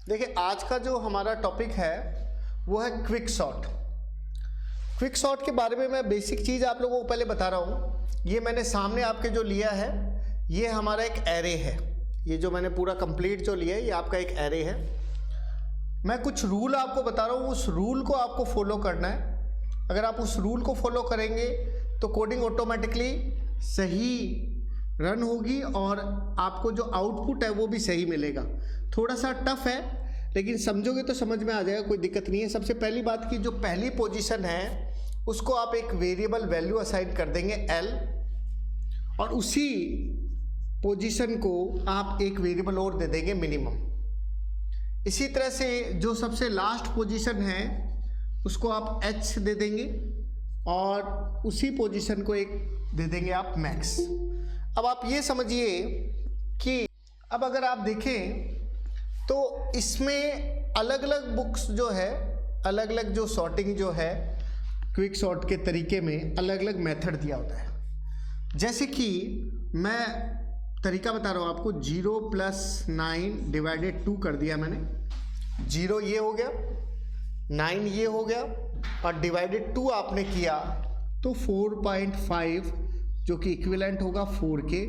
देखिए आज का जो हमारा टॉपिक है वो है क्विक सॉर्ट। क्विक सॉर्ट के बारे में मैं बेसिक चीज़ आप लोगों को पहले बता रहा हूँ। ये मैंने सामने आपके जो लिया है ये हमारा एक एरे है। ये जो मैंने पूरा कंप्लीट जो लिया है ये आपका एक एरे है। मैं कुछ रूल आपको बता रहा हूँ, उस रूल को आपको फॉलो करना है। अगर आप उस रूल को फॉलो करेंगे तो कोडिंग ऑटोमेटिकली सही रन होगी और आपको जो आउटपुट है वो भी सही मिलेगा। थोड़ा सा टफ है लेकिन समझोगे तो समझ में आ जाएगा, कोई दिक्कत नहीं है। सबसे पहली बात की जो पहली पोजीशन है उसको आप एक वेरिएबल वैल्यू असाइन कर देंगे L, और उसी पोजीशन को आप एक वेरिएबल और दे देंगे मिनिमम। इसी तरह से जो सबसे लास्ट पोजीशन है उसको आप H दे देंगे और उसी पोजीशन को एक दे देंगे आप मैक्स। अब आप ये समझिए कि अब अगर आप देखें तो इसमें अलग अलग बुक्स जो है, अलग अलग जो सॉर्टिंग जो है क्विक सॉर्ट के तरीके में अलग अलग मेथड दिया होता है। जैसे कि मैं तरीका बता रहा हूँ आपको, 0 + 9 / 2 कर दिया मैंने। 0 ये हो गया, 9 ये हो गया और डिवाइडेड 2 आपने किया तो 4.5 जो कि इक्विवेलेंट होगा 4 के।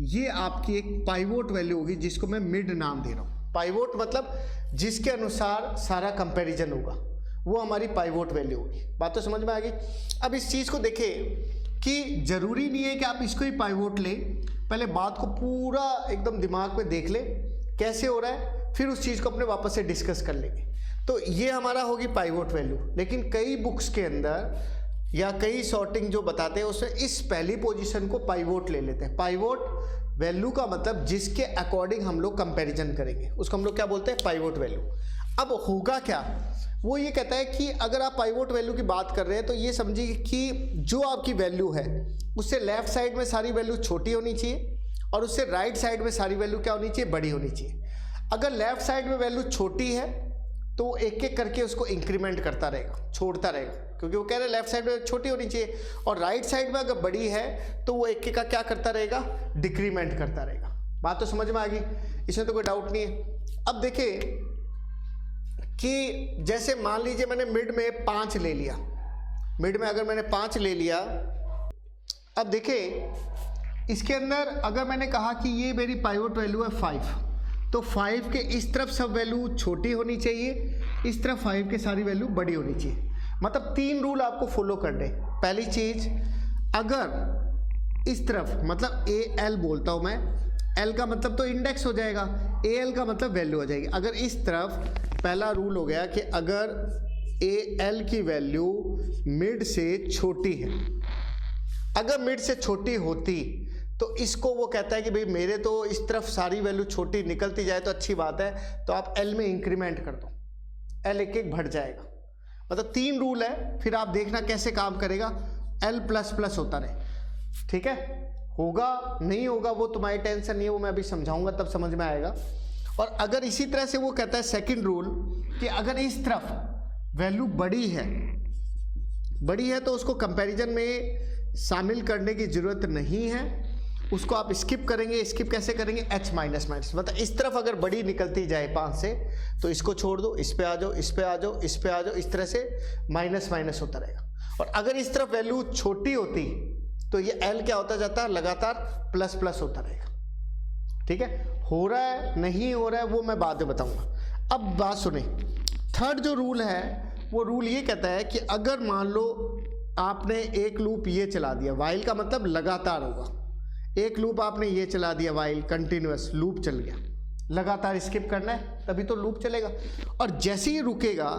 ये आपकी एक पाइवोट वैल्यू होगी जिसको मैं मिड नाम दे रहा हूँ। पाइवोट मतलब जिसके अनुसार सारा कंपैरिजन होगा वो हमारी पाइवोट वैल्यू होगी। बात तो समझ में आ गई। अब इस चीज़ को देखें कि ज़रूरी नहीं है कि आप इसको ही पाइवोट लें। पहले बात को पूरा एकदम दिमाग में देख लें कैसे हो रहा है, फिर उस चीज़ को अपने वापस से डिस्कस कर लेंगे। तो ये हमारा होगी पाइवोट वैल्यू। लेकिन कई बुक्स के अंदर या कई सॉर्टिंग जो बताते हैं उसमें इस पहली पोजीशन को पाइवोट ले लेते हैं। पाइवोट वैल्यू का मतलब जिसके अकॉर्डिंग हम लोग कंपैरिजन करेंगे उसको हम लोग क्या बोलते हैं, पाइवोट वैल्यू। अब होगा क्या, वो ये कहता है कि अगर आप पाइवोट वैल्यू की बात कर रहे हैं तो ये समझिए कि जो आपकी वैल्यू है उससे लेफ्ट साइड में सारी वैल्यू छोटी होनी चाहिए और उससे राइट साइड में सारी वैल्यू क्या होनी चाहिए, बड़ी होनी चाहिए। अगर लेफ्ट साइड में वैल्यू छोटी है तो एक एक करके उसको इंक्रीमेंट करता रहेगा, छोड़ता रहेगा, क्योंकि वो कह रहे हैं लेफ्ट साइड में छोटी होनी चाहिए। और राइट साइड में अगर बड़ी है तो वो एक एक का क्या करता रहेगा, डिक्रीमेंट करता रहेगा। बात तो समझ में आ गई, इसमें तो कोई डाउट नहीं है। अब देखिए कि जैसे मान लीजिए मैंने मिड में 5 ले लिया, मिड में अगर मैंने 5 ले लिया। अब देखिए इसके अंदर अगर मैंने कहा कि ये मेरी पाइवोट वैल्यू है 5, तो 5 के इस तरफ सब वैल्यू छोटी होनी चाहिए, इस तरफ 5 के सारी वैल्यू बड़ी होनी चाहिए। मतलब 3 रूल आपको फॉलो करने। पहली चीज, अगर इस तरफ मतलब AL बोलता हूं मैं, L का मतलब तो इंडेक्स हो जाएगा, AL का मतलब वैल्यू हो जाएगी। अगर इस तरफ पहला रूल हो गया कि अगर AL की वैल्यू मिड से छोटी है, अगर मिड से छोटी होती तो इसको वो कहता है कि भाई मेरे तो इस तरफ सारी वैल्यू छोटी निकलती जाए तो अच्छी बात है, तो आप L में इंक्रीमेंट कर दो, L एक एक बढ़ जाएगा। मतलब 3 रूल है, फिर आप देखना कैसे काम करेगा। L++ होता रहे, ठीक है। होगा नहीं होगा वो तुम्हारी टेंशन नहीं है, वो मैं अभी समझाऊंगा तब समझ में आएगा। और अगर इसी तरह से वो कहता है सेकंड रूल कि अगर इस तरफ वैल्यू बड़ी है तो उसको कंपैरिजन में शामिल करने की जरूरत नहीं है, उसको आप स्किप करेंगे। स्किप कैसे करेंगे, H-, मतलब इस तरफ अगर बड़ी निकलती जाए 5 से तो इसको छोड़ दो, इस पे आ जाओ, इस पे आ जाओ, इस पे आ जाओ, इस तरह से माइनस होता रहेगा। और अगर इस तरफ वैल्यू छोटी होती तो ये L क्या होता जाता है, लगातार प्लस होता रहेगा, ठीक है। हो रहा है नहीं हो रहा है वो मैं बाद में बताऊंगा। अब बात सुने, थर्ड जो रूल है वो रूल ये कहता है कि अगर मान लो आपने एक लूप ये चला दिया, वाइल का मतलब लगातार होगा, एक लूप आपने ये चला दिया, वाइल कंटिन्यूअस लूप चल गया, लगातार स्किप करना है तभी तो लूप चलेगा। और जैसे ही रुकेगा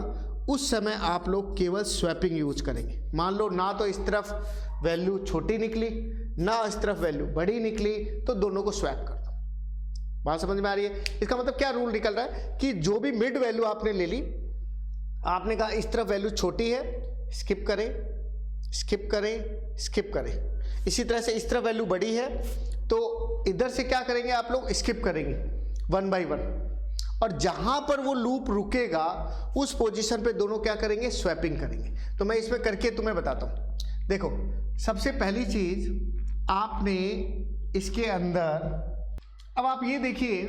उस समय आप लोग केवल स्वैपिंग यूज करेंगे। मान लो ना तो इस तरफ वैल्यू छोटी निकली ना इस तरफ वैल्यू बड़ी निकली, तो दोनों को स्वैप कर दो। बात समझ में आ रही है। इसका मतलब क्या रूल निकल रहा है कि जो भी मिड वैल्यू आपने ले ली, आपने कहा इस तरफ वैल्यू छोटी है, स्किप करें स्किप करें स्किप करें। इसी तरह से इस तरफ वैल्यू बड़ी है तो इधर से क्या करेंगे आप लोग, स्किप करेंगे 1 by 1, और जहां पर वो लूप रुकेगा उस पोजीशन पे दोनों क्या करेंगे, स्वैपिंग करेंगे। तो मैं इसमें करके तुम्हें बताता हूं। देखो सबसे पहली चीज आपने इसके अंदर, अब आप ये देखिए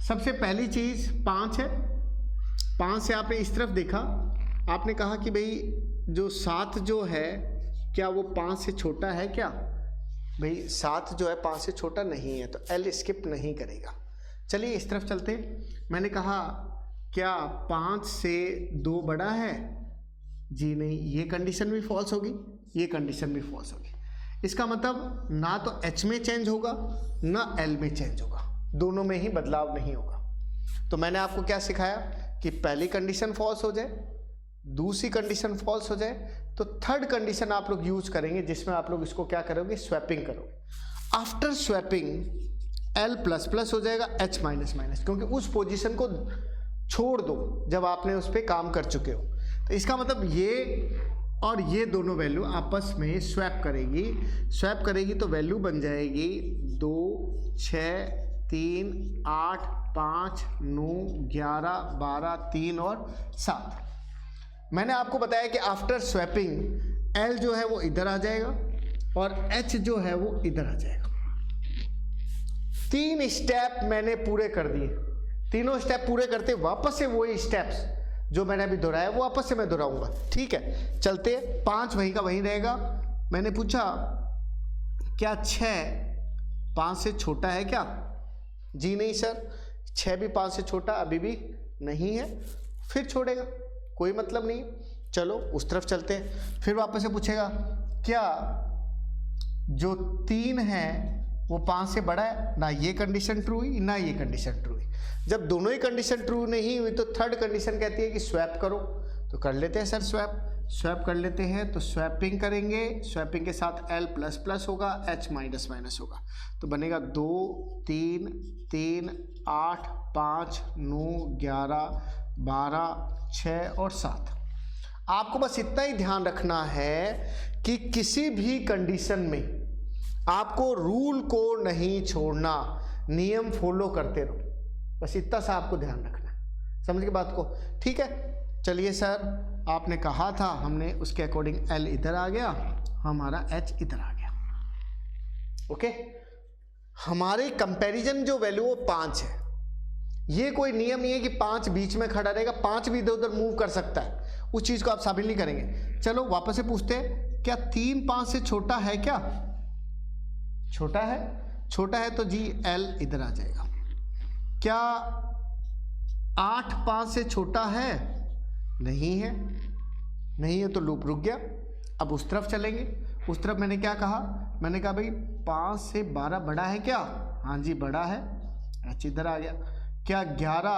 सबसे पहली चीज 5 है, 5 से आपने इस तरफ देखा, आपने कहा कि भाई जो 7 जो है क्या वो 5 से छोटा है क्या? भाई 7 जो है 5 से छोटा नहीं है, तो L स्किप नहीं करेगा। चलिए इस तरफ चलते हैं। मैंने कहा क्या 5 से 2 बड़ा है? जी नहीं, ये कंडीशन भी फॉल्स होगी, ये कंडीशन भी फॉल्स होगी। इसका मतलब ना तो H में चेंज होगा ना L में चेंज होगा, दोनों में ही बदलाव नहीं होगा। तो मैंने आपको क्या सिखाया कि पहली कंडीशन फॉल्स हो जाए, दूसरी कंडीशन फॉल्स हो जाए, तो थर्ड कंडीशन आप लोग यूज करेंगे जिसमें आप लोग इसको क्या करोगे? स्वैपिंग करोगे। After swapping L plus plus हो जाएगा, H माइनस माइनस, क्योंकि उस पोजीशन को छोड़ दो जब आपने उस पर काम कर चुके हो। तो इसका मतलब ये और ये दोनों वैल्यू आपस में स्वैप करेगी। स्वैप करेगी तो वैल्यू बन जाएगी 2, 6, 3, 8, 5, 9, 11, 12, 3 और 7। मैंने आपको बताया कि आफ्टर स्वैपिंग L जो है वो इधर आ जाएगा और H जो है वो इधर आ जाएगा। 3 स्टेप मैंने पूरे कर दिए। तीनों स्टेप पूरे करते वापस से वही स्टेप्स जो मैंने अभी दोहराया वो वापस से मैं दोहराऊंगा, ठीक है? चलते 5 वहीं का वहीं रहेगा। मैंने पूछा क्या 6 5 से छोटा है क्या? जी नहीं सर, 6 भी 5 से छोटा अभी भी नहीं है। फिर छोड़ेगा, कोई मतलब नहीं। चलो उस तरफ चलते हैं। फिर वापस से पूछेगा क्या जो 3 है वो 5 से बड़ा है? ना ये कंडीशन ट्रू हुई ना ये कंडीशन ट्रू हुई। जब दोनों ही कंडीशन ट्रू नहीं हुई तो थर्ड कंडीशन कहती है कि स्वैप करो। तो कर लेते हैं सर स्वैप कर लेते हैं। तो स्वैपिंग करेंगे, स्वैपिंग के साथ L प्लस प्लस होगा, H माइनस माइनस होगा, तो बनेगा 2, 3, 3, 8, 5, 9, 11, 12, 6 और 7। आपको बस इतना ही ध्यान रखना है कि किसी भी कंडीशन में आपको रूल को नहीं छोड़ना, नियम फॉलो करते रहो। बस इतना सा आपको ध्यान रखना है, समझ के बात को? ठीक है। चलिए सर आपने कहा था, हमने उसके अकॉर्डिंग L इधर आ गया, हमारा H इधर आ गया। ओके, हमारे कंपैरिजन जो वैल्यू वो 5 है। ये कोई नियम नहीं है कि 5 बीच में खड़ा रहेगा, 5 भी इधर उधर मूव कर सकता है, उस चीज को आप शामिल नहीं करेंगे। चलो वापस से पूछते हैं क्या 3 5 से छोटा है क्या? छोटा है, छोटा है तो जी L इधर आ जाएगा। क्या 8 5 से छोटा है? नहीं है, नहीं है तो लूप रुक गया। अब उस तरफ चलेंगे। उस तरफ मैंने क्या कहा? मैंने कहा भाई 5 से 12 बड़ा है क्या? हाँ जी बड़ा है, H इधर आ गया। क्या 11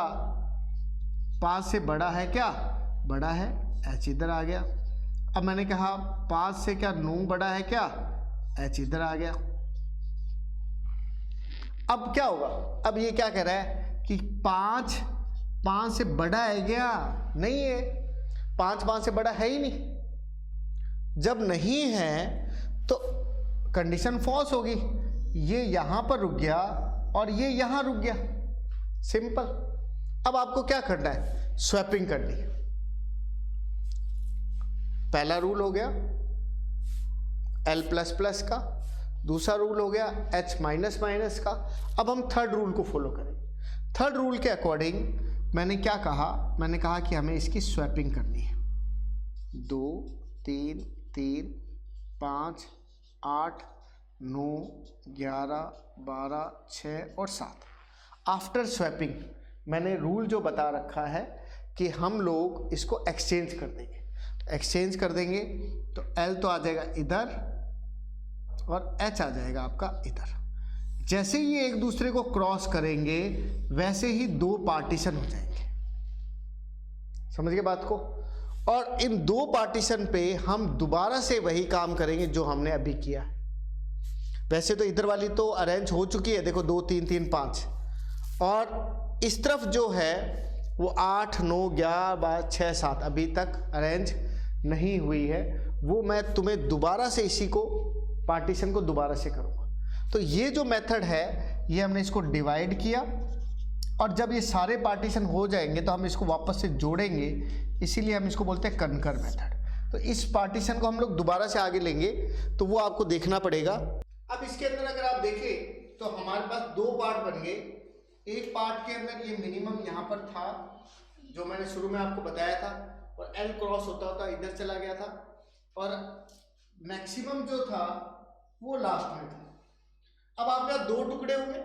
5 से बड़ा है क्या? बड़ा है, H इधर आ गया। अब मैंने कहा 5 से क्या 9 बड़ा है क्या? H इधर आ गया। अब क्या होगा? अब ये क्या कह रहा है कि 5 5 से बड़ा है क्या? नहीं है, 5 5 से बड़ा है ही नहीं। जब नहीं है तो कंडीशन फॉल्स होगी। ये यहां पर रुक गया और ये यहां रुक गया, सिंपल। अब आपको क्या करना है? स्वैपिंग करनी है। पहला रूल हो गया L प्लस प्लस का, दूसरा रूल हो गया H माइनस माइनस का। अब हम थर्ड रूल को फॉलो करेंगे। थर्ड रूल के अकॉर्डिंग मैंने क्या कहा? मैंने कहा कि हमें इसकी स्वैपिंग करनी है। 2 3 3 5 8 9 11 12 6 और 7। आफ्टर स्वैपिंग मैंने रूल जो बता रखा है कि हम लोग इसको एक्सचेंज कर देंगे। एक्सचेंज कर देंगे तो L तो आ जाएगा इधर और H आ जाएगा आपका इधर। जैसे ही ये एक दूसरे को क्रॉस करेंगे वैसे ही 2 पार्टीशन हो जाएंगे, समझ गए बात को? और इन 2 पार्टीशन पे हम दोबारा से वही काम करेंगे जो हमने अभी किया है। वैसे तो इधर वाली तो अरेंज हो चुकी है, देखो 2 3 3 5, और इस तरफ जो है वो 8 9 11 12 6 7 अभी तक अरेंज नहीं हुई है। वो मैं तुम्हें दोबारा से इसी को पार्टीशन को दोबारा से करूँगा। तो ये जो मेथड है ये हमने इसको डिवाइड किया, और जब ये सारे पार्टीशन हो जाएंगे तो हम इसको वापस से जोड़ेंगे, इसीलिए हम इसको बोलते हैं कंकर मेथड। तो इस पार्टीशन को हम लोग दोबारा से आगे लेंगे तो वो आपको देखना पड़ेगा। अब इसके अंदर अगर आप देखें तो हमारे पास 2 पार्ट बन गए। एक पार्ट के अंदर ये मिनिमम यहाँ पर था, जो मैंने शुरू में आपको बताया था, और L क्रॉस होता होता इधर चला गया था, और मैक्सिमम जो था वो लास्ट में था। अब आपका दो टुकड़े हो गए।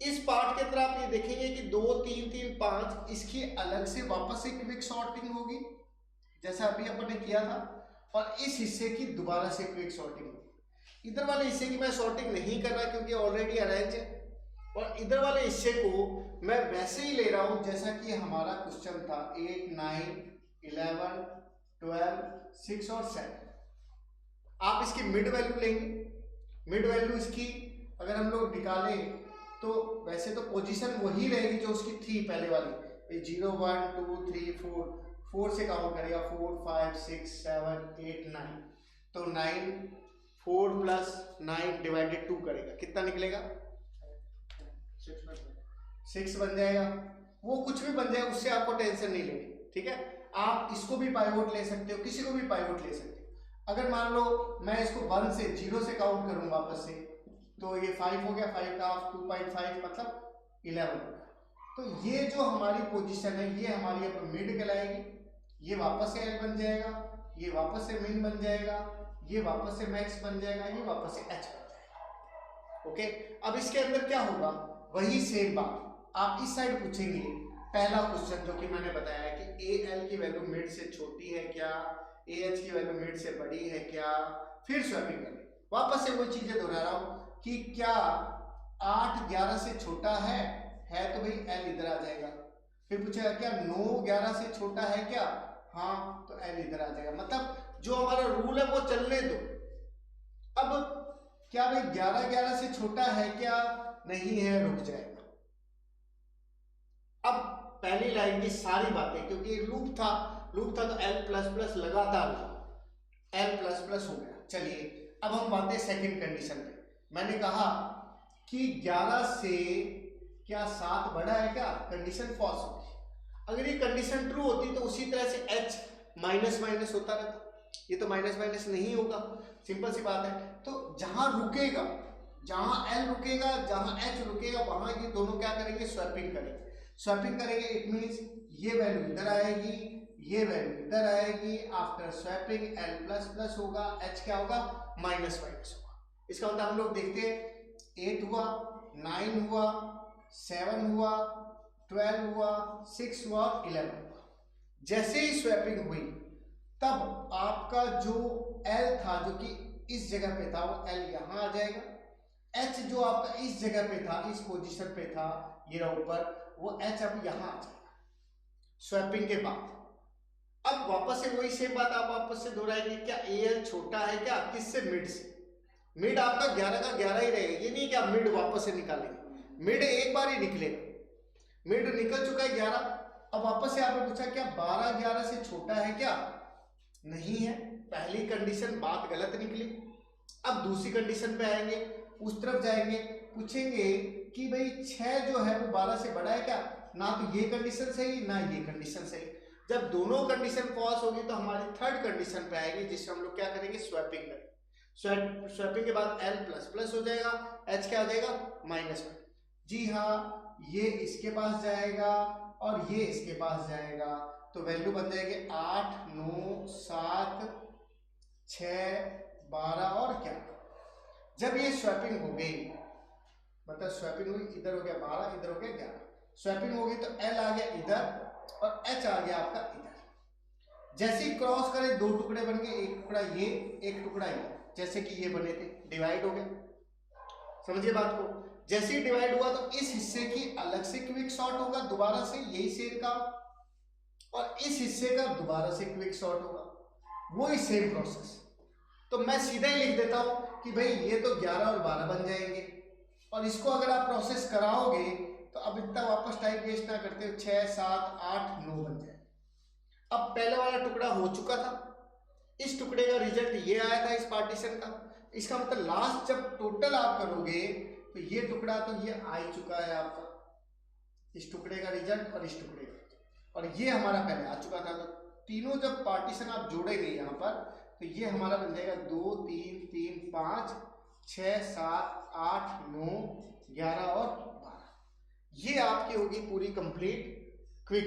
इस पार्ट के अंदर आप ये देखेंगे कि 2 3 3 5 इसकी अलग से वापस से क्विक सॉर्टिंग होगी जैसा अभी अपन ने किया था, और इस हिस्से की दोबारा से क्विक सॉर्टिंग होगी। इधर वाले हिस्से की मैं सॉर्टिंग नहीं कर रहा क्योंकि ऑलरेडी अरेंज है, और इधर वाले हिस्से को मैं वैसे ही ले रहा हूं जैसा कि हमारा क्वेश्चन था 8 9 11 12 6 और 7। आप इसकी मिड वैल्यू लेंगे। मिड वैल्यू इसकी अगर हम लोग निकालें तो वैसे तो पोजीशन वही रहेगी जो उसकी थी पहले वाली, 0 1 2 3 4 से काउंट करेगा, 4 5 6 7 8 9, तो 9 4 प्लस 9 डिवाइडेड 2 करेगा, कितना निकलेगा? 6 बन जाएगा। वो कुछ भी बन जाए, उससे आपको टेंशन नहीं लेनी, ठीक है। आप इसको भी पाइवोट ले सकते हो, किसी को भी पाइवोट ले सकते हो। अगर मान लो मैं इसको 1 से 0 से काउंट करूं वापस से, तो ये 5 हो गया, 5 का हाफ 2.5 मतलब 11 होगा। तो ये जो हमारी पोजीशन है ये हमारी अब मिड कहलाएगी। ये वापस से एल बन जाएगा, ये वापस से मिन बन जाएगा, ये वापस से मैक्स बन जाएगा, ये वापस से एच बन जाएगा। ओके, अब इसके अंदर क्या होगा, वही सेम बात आप इस साइड पूछेंगे। पहला क्वेश्चन जो कि मैंने बताया कि ए एल की वैल्यू मिड से छोटी है क्या, ए एच की वैल्यू मिड से बड़ी है क्या, फिर स्वैपिंग करें। वापस से वही चीजें दोहरा रहा हूं कि क्या 8 11 से छोटा है तो भाई एल इधर आ जाएगा। फिर पूछेगा क्या 9 11 से छोटा है क्या, हाँ तो एल इधर आ जाएगा। मतलब जो हमारा रूल है वो चलने दो। अब क्या भाई 11 11 से छोटा है क्या, नहीं है, रुक जाएगा। अब पहली लाइन की सारी बातें, क्योंकि लूप था तो एल प्लस प्लस लगातार एल प्लस प्लस हो गया। चलिए अब हम आते हैं सेकंड कंडीशन पे। मैंने कहा कि 11 से क्या 7 बड़ा है क्या, कंडीशन फॉल्स होगी। अगर ये कंडीशन ट्रू होती तो उसी तरह से h माइनस माइनस होता रहता, ये तो माइनस माइनस नहीं होगा, सिंपल सी बात है। तो जहां रुकेगा, जहां l रुकेगा, जहां h रुकेगा, वहां ये दोनों क्या करेंगे, स्वैपिंग करेंगे। स्वैपिंग करेंगे इट मींस ये वैल्यू इधर आएगी, ये वैल्यू इधर आएगी। After swapping l plus plus होगा, h क्या होगा, माइनस माइनस होगा। इसका मतलब हम लोग देखते हैं 8 हुआ, 9 हुआ, 7 हुआ, 12 हुआ, 6 हुआ, 11 हुआ। जैसे ही स्वैपिंग हुई तब आपका जो L था जो कि इस जगह पे था, वो L यहां आ जाएगा। H जो आपका इस जगह पे था, इस पोजीशन पे था, ये रहा ऊपर, वो H अब यहां आ जाएगा स्वैपिंग के बाद। अब वापस से वही सेम बात आप वापस से दोहराएंगे, क्या AL छोटा है क्या, किससे, मिड से। मिड आपका 11 का 11 ही रहेगा, ये नहीं कि आप मिड वापस से निकालेंगे, मिड एक बार ही निकलेगा। मिड निकल चुका है 11। अब वापस से आपने पूछा क्या 12 11 से छोटा है क्या, नहीं है, पहली कंडीशन बात गलत निकली। अब दूसरी कंडीशन पे आएंगे, उस तरफ जाएंगे, पूछेंगे कि भाई 6 जो है वो 12 से बड़ा है क्या, ना तो ये कंडीशन सही ना ये कंडीशन सही। जब दोनों कंडीशन फॉल्स होगी तो हमारी थर्ड कंडीशन पे आएगी, जिससे हम लोग क्या करेंगे, स्वैपिंग करेंगे। स्वैपिंग के बाद L प्लस प्लस हो जाएगा, H क्या आ जाएगा, माइनस में। जी हाँ, ये इसके पास जाएगा और ये इसके पास जाएगा, तो वैल्यू बन जाएगी 8 9 7 6 12 और क्या। जब ये स्वैपिंग हो गई, मतलब स्वैपिंग हुई, इधर हो गया 12, इधर हो गया 11, स्वैपिंग हो गई तो L आ गया इधर और H आ गया आपका इधर। जैसे ही क्रॉस करें दो टुकड़े बन गए, एक टुकड़ा ये, एक टुकड़ा ये, जैसे कि ये बने थे, डिवाइड हो गए। समझिए बात को, जैसे ही डिवाइड हुआ तो इस हिस्से की अलग से क्विक सॉर्ट होगा दोबारा से, यही सेम का, और इस हिस्से का दोबारा से क्विक सॉर्ट होगा, वही सेम प्रोसेस। तो मैं सीधा ही लिख देता हूं कि भाई ये तो 11 और 12 बन जाएंगे, और इसको अगर आप प्रोसेस कराओगे तो अब इतना वापस टाइम वेस्ट ना करते हो, 6 7 8 9 बन जाए। अब पहले वाला टुकड़ा हो चुका था, इस टुकड़े का रिजल्ट ये आया था इस पार्टीशन का। इसका मतलब लास्ट जब टोटल आप करोगे तो ये टुकड़ा तो ये आ ही चुका है आपका, इस टुकड़े का रिजल्ट और इस टुकड़े का, और ये हमारा पहले आ चुका था। तो तीनों जब पार्टीशन आप जोड़ेंगे यहाँ पर तो ये हमारा बन जाएगा 2 3 3 5 6 7 8 9 11 और 12। ये आपकी होगी पूरी कंप्लीट क्विक